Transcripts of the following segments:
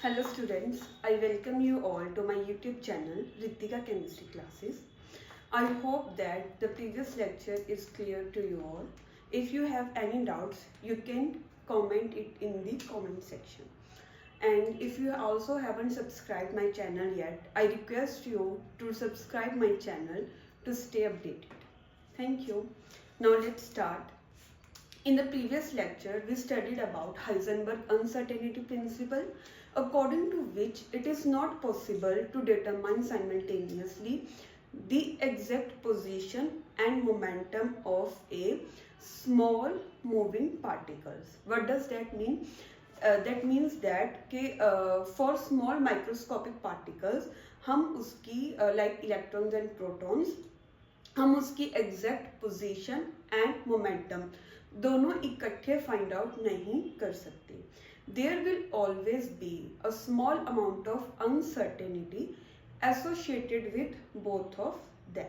Hello students, I welcome you all to my YouTube channel Ritika Chemistry Classes. I hope that the previous lecture is clear to you all. If you have any doubts, you can comment it in the comment section. And if you also haven't subscribed my channel yet, I request you to subscribe my channel to stay updated. Thank you. Now let's start. In the previous lecture, we studied about Heisenberg uncertainty principle, according to which it is not possible to determine simultaneously the exact position and momentum of a small moving particles. What does that mean? That means that for small microscopic particles, हम उसकी like electrons and protons, हम उसकी exact position and momentum दोनों इकट्ठे find out नहीं कर सकते. There will always be a small amount of uncertainty associated with both of them,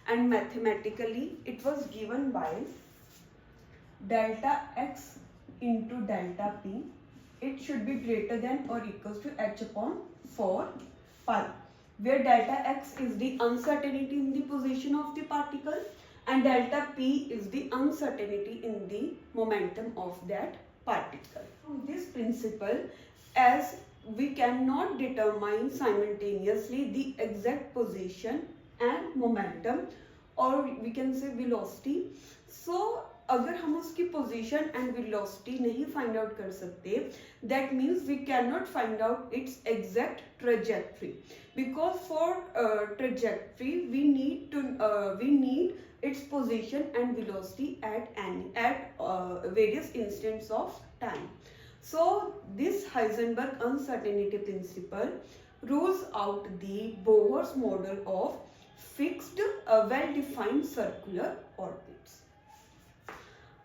and mathematically it was given by delta x into delta p. It should be greater than or equals to h upon 4 pi, where delta x is the uncertainty in the position of the particle and delta p is the uncertainty in the momentum of that particle. From this principle, as we cannot determine simultaneously the exact position and momentum, or we can say velocity, so अगर हम उसकी position and velocity नहीं find out कर सकते, that means we cannot find out its exact trajectory, because for trajectory we need its position and velocity at various instants of time. So this Heisenberg uncertainty principle rules out the Bohr's model of fixed well-defined circular orbits.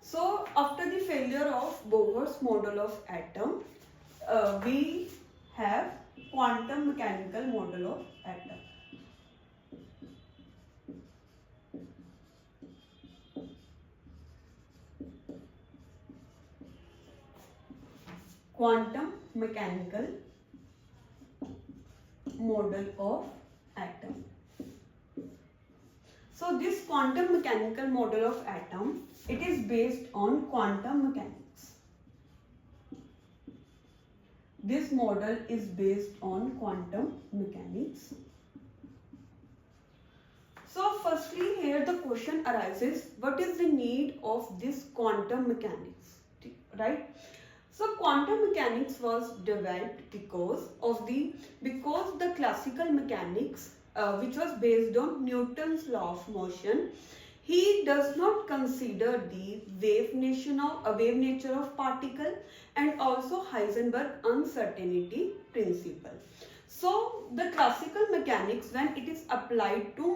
So after the failure of Bohr's model of atom, we have quantum mechanical model of atom. Quantum mechanical model of atom. So this quantum mechanical model of atom, it is based on quantum mechanics. This model is based on quantum mechanics. So firstly here the question arises, what is the need of this quantum mechanics, right? So quantum mechanics was developed because the classical mechanics, which was based on Newton's law of motion, he does not consider the wave nature of particle and also Heisenberg uncertainty principle. So the classical mechanics, when it is applied to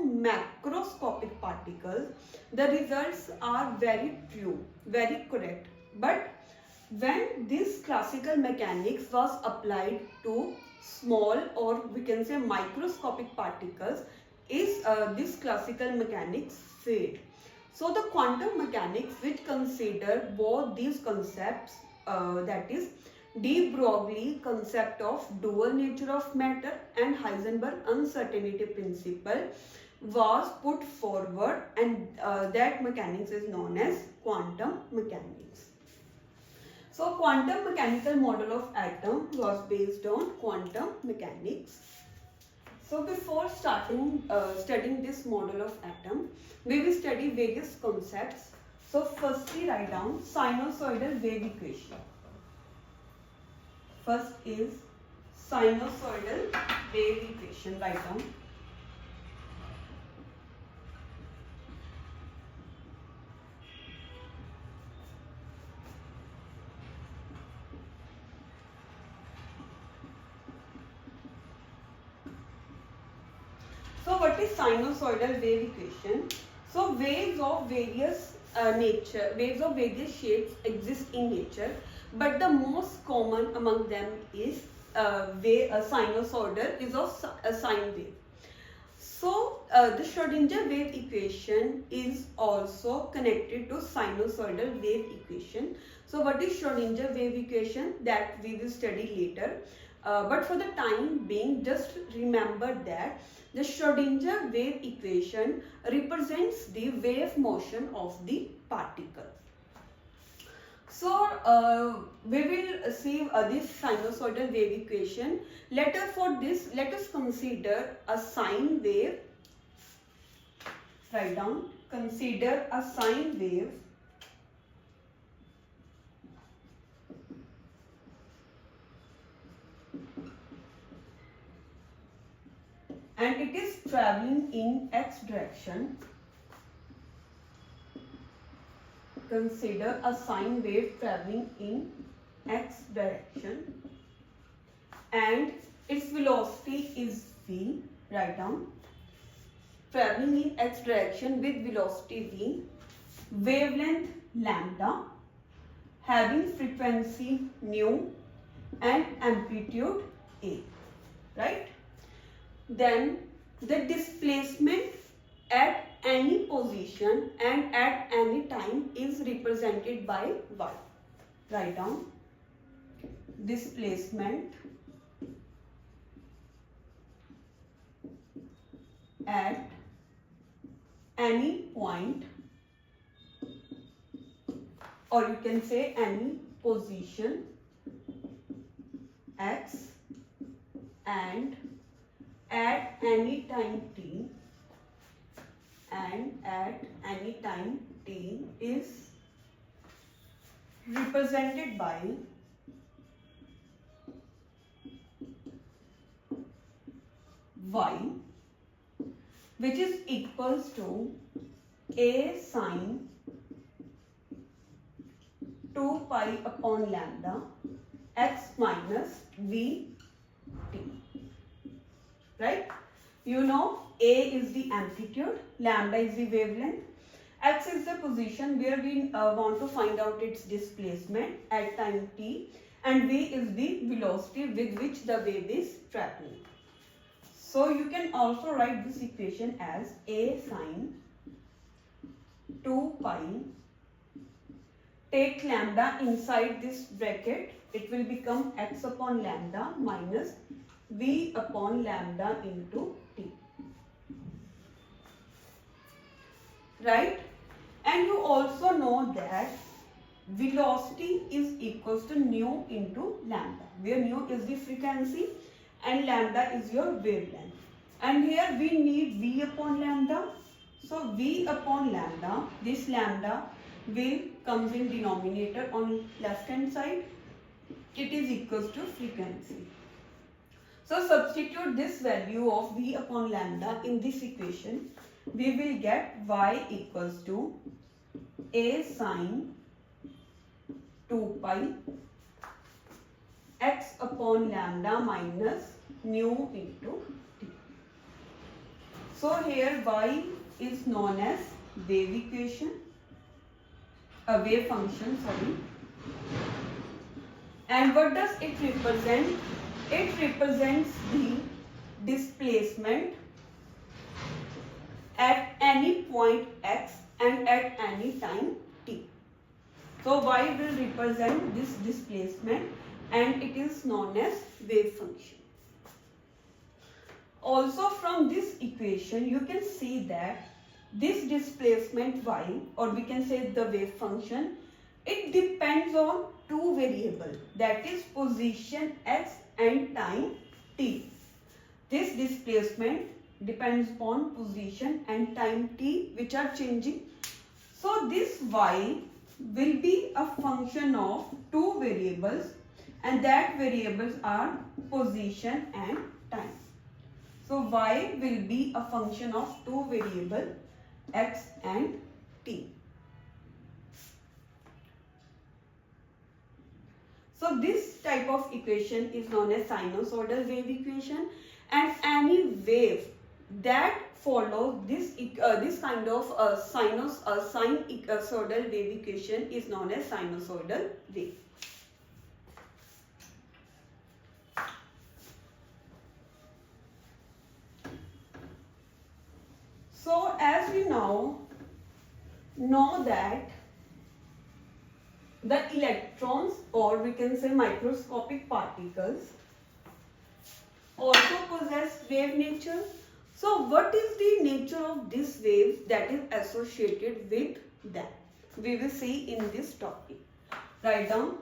macroscopic particles, the results are very true, very correct. But when this classical mechanics was applied to small, or we can say microscopic particles, this classical mechanics failed. So the quantum mechanics, which consider both these concepts, that is de Broglie concept of dual nature of matter and Heisenberg uncertainty principle, was put forward, and that mechanics is known as quantum mechanics. So quantum mechanical model of atom was based on quantum mechanics. So before starting studying this model of atom, we will study various concepts. So firstly write down sinusoidal wave equation. First is sinusoidal wave equation, write down. So what is sinusoidal wave equation? So waves of various waves of various shapes exist in nature, but the most common among them is sinusoidal, is of a sine wave. So the Schrodinger wave equation is also connected to sinusoidal wave equation. So what is Schrodinger wave equation? That we will study later. but for the time being, just remember that the Schrodinger wave equation represents the wave motion of the particle. So we will see this sinusoidal wave equation. Let us consider a sine wave. Write down. Consider a sine wave and it is traveling in x direction. Consider a sine wave traveling in x direction and its velocity is v. Write down. Traveling in x direction with velocity v, wavelength lambda, having frequency nu and amplitude a. Right? Then the displacement at any position and at any time is represented by y. Write down. Displacement at any point, or you can say any position x and at any time t, and at any time t is represented by y, which is equals to a sine 2 pi upon lambda x minus v t. Right? You know a is the amplitude, lambda is the wavelength, x is the position where we want to find out its displacement at time t, and v is the velocity with which the wave is traveling. So you can also write this equation as a sine 2 pi, take lambda inside this bracket, it will become x upon lambda minus v upon lambda into t. Right? And you also know that velocity is equals to nu into lambda, where nu is the frequency and lambda is your wavelength. And here we need v upon lambda. So v upon lambda, this lambda will comes in denominator on left hand side. It is equals to frequency. So substitute this value of v upon lambda in this equation. We will get y equals to a sine 2 pi x upon lambda minus nu into t. So here y is known as wave equation, a wave function, sorry. And what does it represent? It represents the displacement at any point x and at any time t. So y will represent this displacement and it is known as wave function. Also from this equation you can see that this displacement y, or we can say the wave function, it depends on two variables, that is position x and time t. This displacement depends upon position and time t which are changing. So this y will be a function of two variables, and that variables are position and time. So y will be a function of two variables x and t. So this type of equation is known as sinusoidal wave equation, and any wave that follows this kind of sinusoidal wave equation is known as sinusoidal wave. So as we now know that the electrons, or we can say microscopic particles, also possess wave nature. So what is the nature of this wave that is associated with them? We will see in this topic. Write down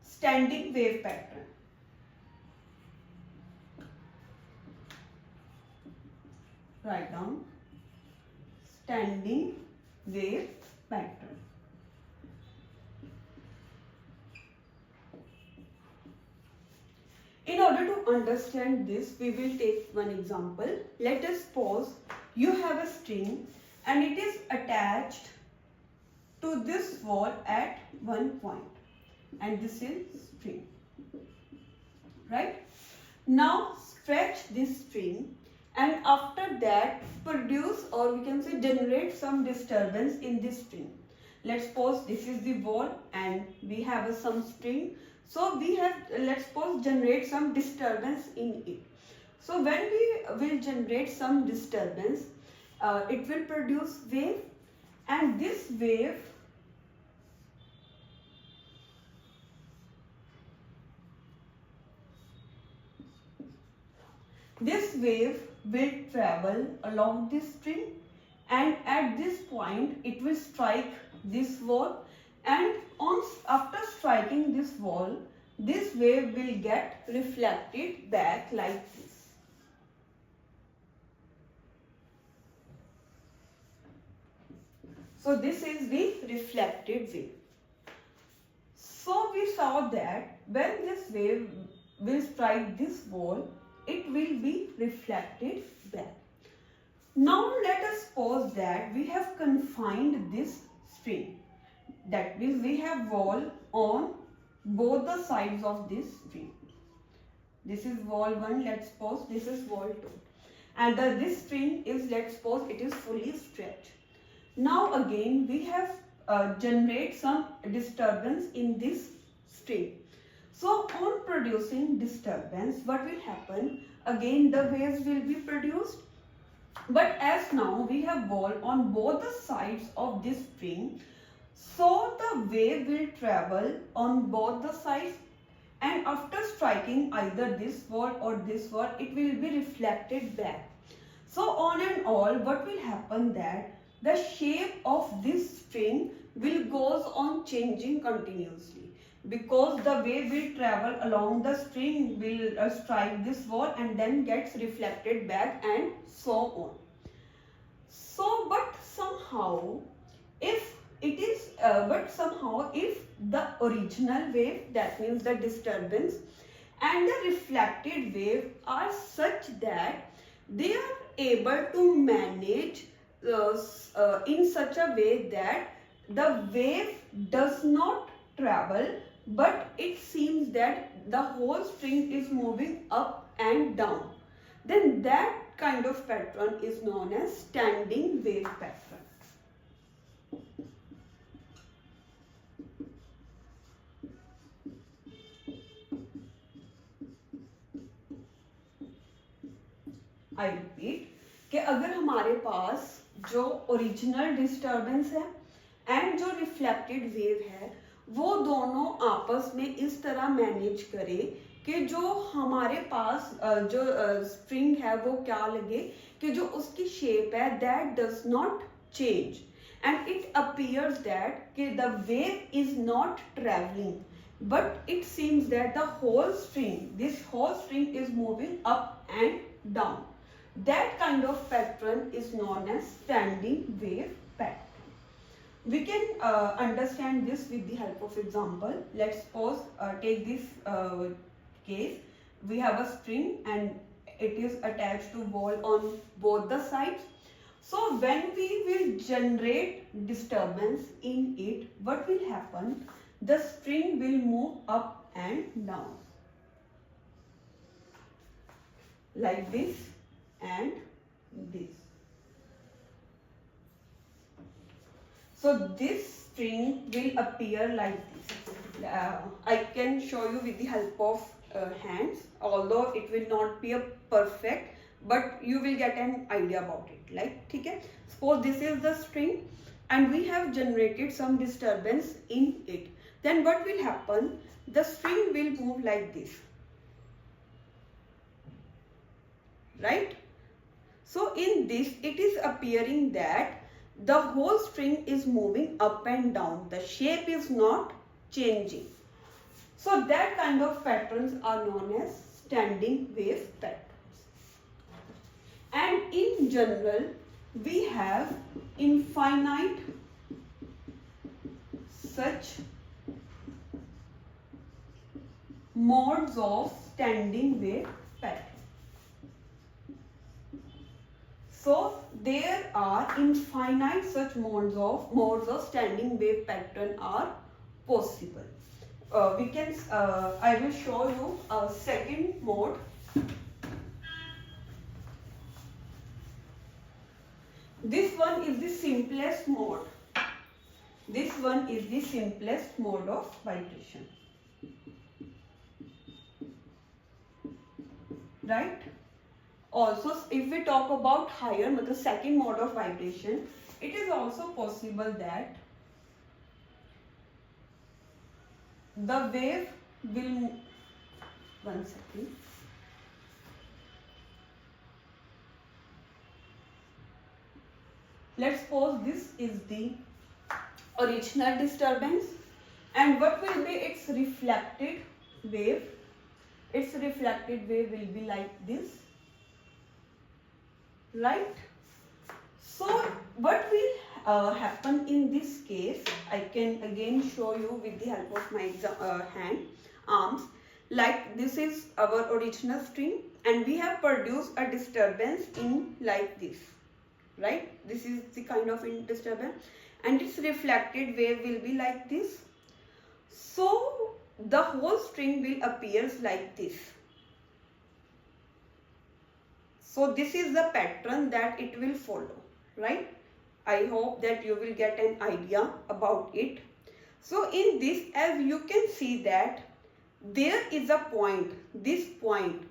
standing wave pattern. Write down standing wave pattern. In order to understand this, we will take one example. Let us suppose you have a string and it is attached to this wall at one point, and this is string, right? Now stretch this string and after that produce, or we can say generate, some disturbance in this string. Let's suppose this is the wall and we have some string. So we have, let's suppose, generate some disturbance in it. So when we will generate some disturbance, it will produce wave, and this wave will travel along this string, and at this point it will strike this wall, and after striking this wall, this wave will get reflected back like this. So this is the reflected wave. So we saw that when this wave will strike this wall, it will be reflected back. Now let us suppose that we have confined this string. That means we have wall on both the sides of this string. This is wall 1, let's suppose this is wall 2. And this string is, let's suppose it is fully stretched. Now again we have generate some disturbance in this string. So on producing disturbance, what will happen? Again the waves will be produced. But as now we have wall on both the sides of this string, so the wave will travel on both the sides, and after striking either this wall or this wall, it will be reflected back. So on and all, what will happen that the shape of this string will goes on changing continuously, because the wave will travel along the string, will strike this wall and then gets reflected back, and so on. So but somehow if the original wave, that means the disturbance, and the reflected wave are such that they are able to manage in such a way that the wave does not travel, but it seems that the whole string is moving up and down, then that kind of pattern is known as standing wave pattern. I repeat कि अगर हमारे पास जो original disturbance है and जो reflected wave है, वो दोनों आपस में इस तरह मैनेज करे कि जो हमारे पास जो स्ट्रिंग है वो क्या लगे कि जो उसकी शेप है that does not change, and it appears that कि the wave is not travelling, but it seems that the whole string, this whole string is moving up and down. That kind of pattern is known as standing wave pattern. We can understand this with the help of example. Let's suppose take this case. We have a string and it is attached to wall on both the sides. So when we will generate disturbance in it, what will happen? The string will move up and down like this and this. So this string will appear like this. I can show you with the help of hands, although it will not be a perfect, but you will get an idea about it. Like, ठीक है? Suppose this is the string and we have generated some disturbance in it. Then what will happen? The string will move like this. right? So in this it is appearing that the whole string is moving up and down. The shape is not changing. So that kind of patterns are known as standing wave patterns. And in general, we have infinite such modes of standing wave pattern. So there are infinite such modes of standing wave pattern are possible. I will show you a second mode. This one is the simplest mode. This one is the simplest mode of vibration. Right? Also, if we talk about higher, the second mode of vibration, it is also possible that the wave will, one second. Let's suppose this is the original disturbance, and what will be its reflected wave? Its reflected wave will be like this, right? So what will happen in this case? I can again show you with the help of my arms. Like this is our original string, and we have produced a disturbance in like this, right? This is the kind of disturbance, and its reflected wave will be like this. So the whole string will appear like this. So this is the pattern that it will follow, right? I hope that you will get an idea about it. So in this, as you can see that there is a point, this point,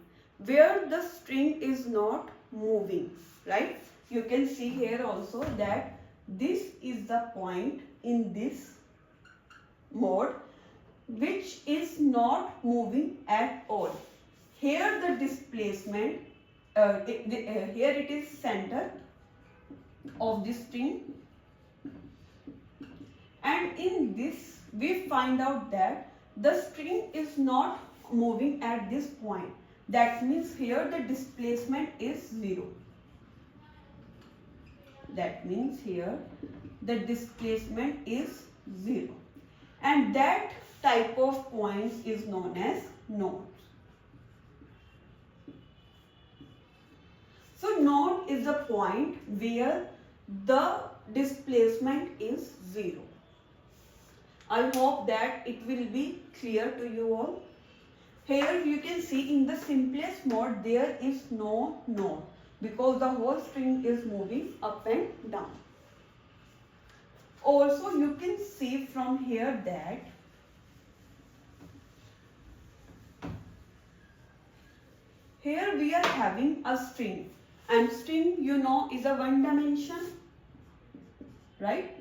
where the string is not moving, right? You can see here also that this is the point in this mode which is not moving at all. Here the displacement, here it is center of the string, and in this we find out that the string is not moving at this point. That means here the displacement is 0. That means here the displacement is 0, and that type of points is known as nodes. So node is a point where the displacement is 0. I hope that it will be clear to you all. Here you can see in the simplest mode there is no node because the whole string is moving up and down. Also you can see from here that here we are having a string, and string you know is a one dimension, right?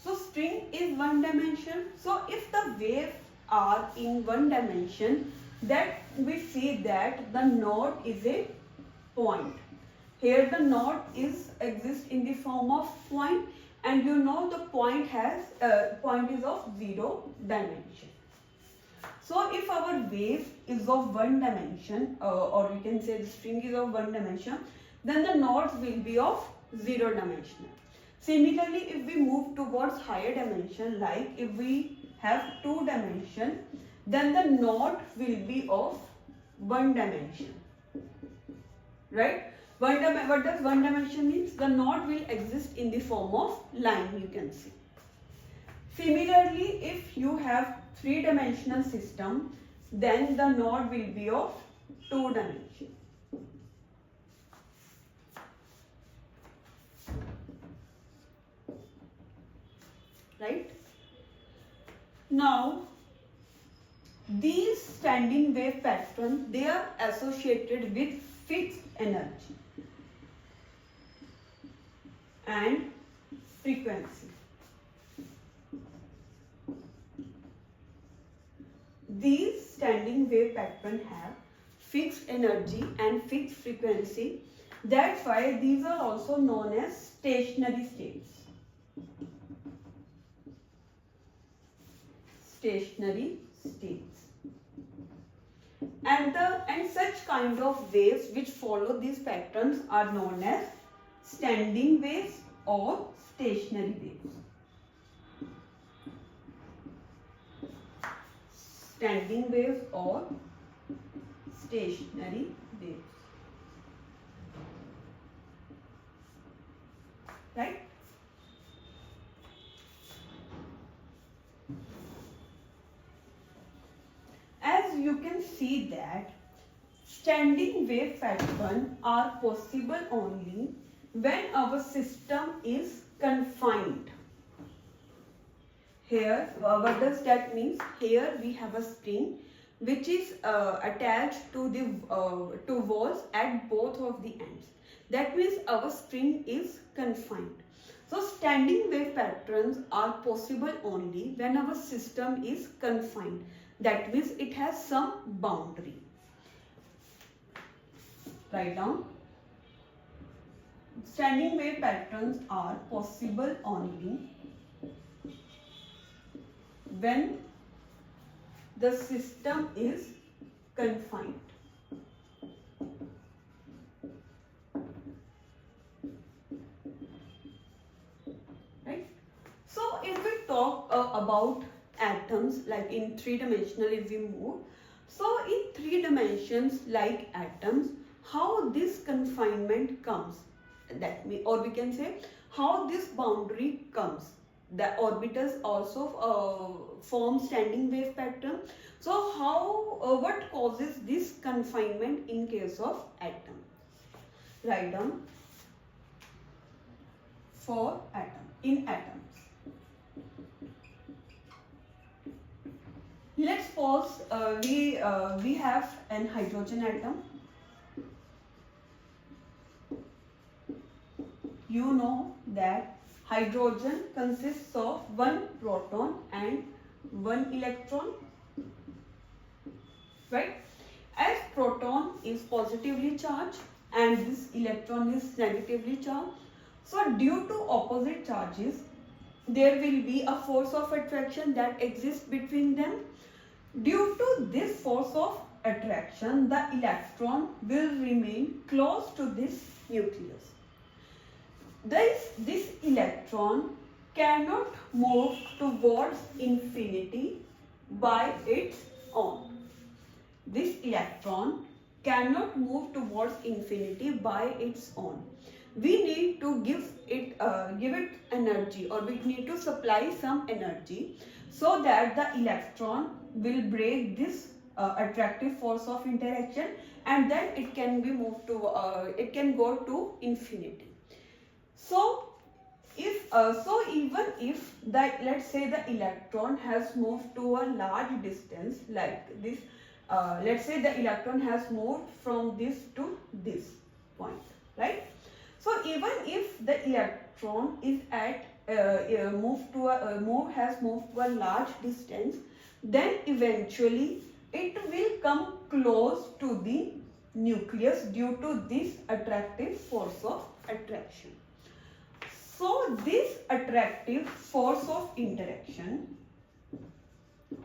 So string is one dimension. So if the waves are in one dimension, that we see that the node is a point. Here the node exists in the form of point, and you know the point is of 0 dimension. So if our wave is of one dimension, or we can say the string is of one dimension, then the nodes will be of 0 dimensional. Similarly, if we move towards higher dimension, like if we have 2 dimension, then the node will be of 1 dimension, right? What does 1 dimension means? The node will exist in the form of line, you can see. Similarly, if you have 3-dimensional system, then the node will be of 2 dimension. Right? Now, these standing wave patterns, they are associated with fixed energy and frequency. These standing wave patterns have fixed energy and fixed frequency. That's why these are also known as stationary states. Stationary states. And such kind of waves which follow these patterns are known as standing waves or stationary waves. Standing waves or stationary waves. Right? As you can see that standing wave patterns are possible only when our system is confined. Here, what does that mean? Here we have a spring which is attached to the to walls at both of the ends. That means our spring is confined. So standing wave patterns are possible only when our system is confined. That means it has some boundary. Write down. Standing wave patterns are possible only when the system is confined. Right? So if we talk about atoms, like in three-dimensional, if we move, so in 3 dimensions like atoms, how this confinement comes, that means, or we can say how this boundary comes. The orbitals also form standing wave pattern. So how what causes this confinement in case of atom? Write down for atom. In atoms, let's suppose we have an hydrogen atom. You know that hydrogen consists of 1 proton and 1 electron, right? As proton is positively charged and this electron is negatively charged, so due to opposite charges, there will be a force of attraction that exists between them. Due to this force of attraction, the electron will remain close to this nucleus. This electron cannot move towards infinity by its own. This electron cannot move towards infinity by its own. We need to give it energy, or we need to supply some energy so that the electron will break this attractive force of interaction, and then it can be moved to it can go to infinity. So even if let's say the electron has moved to a large distance like this, let's say the electron has moved from this to this point, right? So even if the electron is has moved to a large distance, then eventually it will come close to the nucleus due to this attractive force of attraction. So this attractive force of interaction,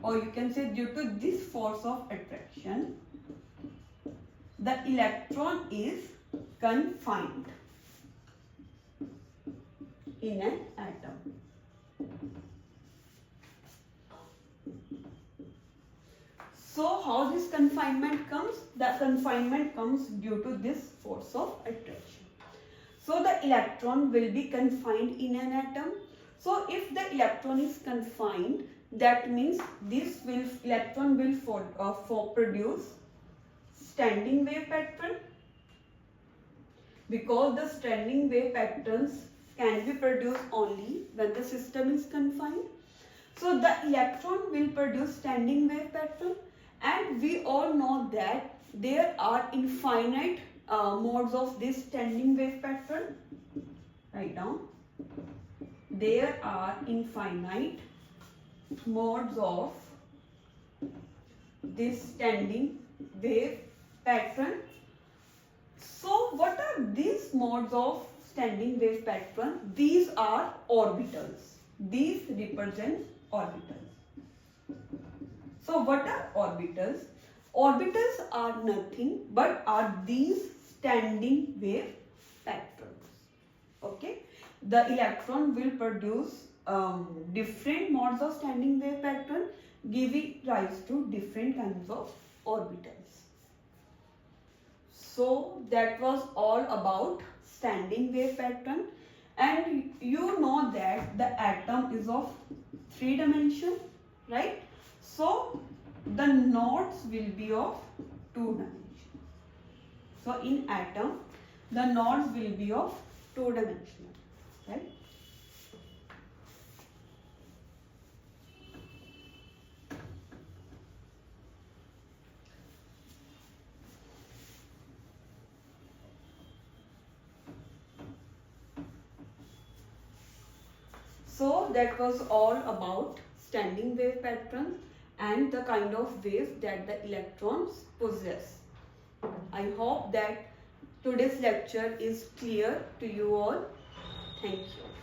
or you can say due to this force of attraction, the electron is confined in an atom. So how this confinement comes? The confinement comes due to this force of attraction. So the electron will be confined in an atom. So if the electron is confined, that means this electron will produce standing wave pattern, because the standing wave patterns can be produced only when the system is confined. So the electron will produce standing wave pattern, and we all know that there are infinite modes of this standing wave pattern. Write down. There are infinite modes of this standing wave pattern. So what are these modes of standing wave pattern? These are orbitals. These represent orbitals. So what are orbitals? Orbitals are nothing but are these standing wave patterns. Okay. The electron will produce different modes of standing wave pattern, giving rise to different kinds of orbitals. So that was all about standing wave pattern, and you know that the atom is of 3 dimension, right? So the nodes will be of 2 dimension. So in atom the nodes will be of 2 dimensional, right? So that was all about standing wave pattern and the kind of wave that the electrons possess. I hope that today's lecture is clear to you all. Thank you.